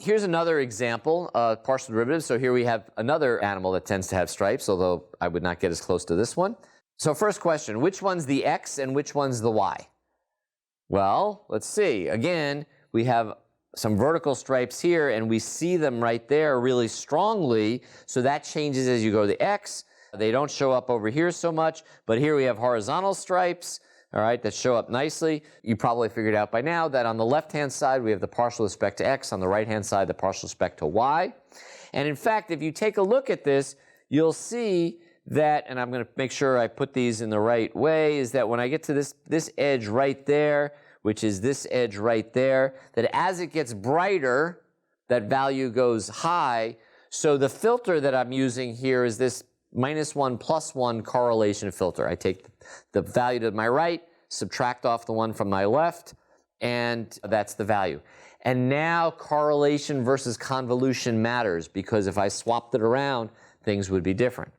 here's another example, partial derivative. So here we have another animal that tends to have stripes, although I would not get as close to this one. So first question, which one's the X and which one's the Y? Well, let's see. Again, we have some vertical stripes here, and we see them right there really strongly. So that changes as you go to the X. They don't show up over here so much, but here we have horizontal stripes, all right, that show up nicely. You probably figured out by now that on the left-hand side, we have the partial with respect to X. On the right-hand side, the partial with respect to Y. And in fact, if you take a look at this, you'll see that, and I'm going to make sure I put these in the right way, is that when I get to this edge right there, which is this edge right there, that as it gets brighter, that value goes high. So the filter that I'm using here is this -1 + 1 correlation filter. I take the value to my right, subtract off the one from my left, and that's the value. And now correlation versus convolution matters, because if I swapped it around, things would be different.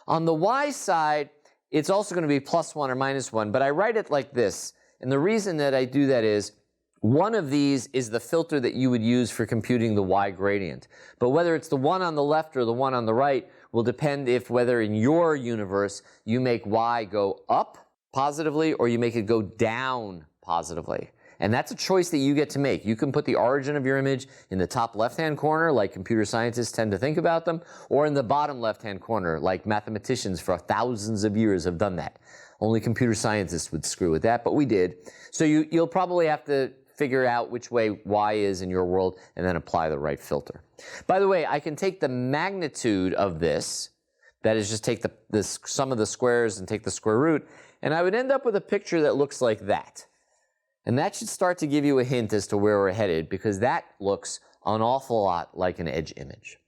On the Y side, it's also going to be +1 or -1, but I write it like this. And the reason that I do that is, one of these is the filter that you would use for computing the Y gradient. But whether it's the one on the left or the one on the right will depend if whether in your universe you make Y go up positively or you make it go down positively. And that's a choice that you get to make. You can put the origin of your image in the top left-hand corner, like computer scientists tend to think about them, or in the bottom left-hand corner, like mathematicians for thousands of years have done that. Only computer scientists would screw with that, but we did. So you'll probably have to figure out which way Y is in your world and then apply the right filter. By the way, I can take the magnitude of this, that is just take the sum of the squares and take the square root, and I would end up with a picture that looks like that. And that should start to give you a hint as to where we're headed, because that looks an awful lot like an edge image.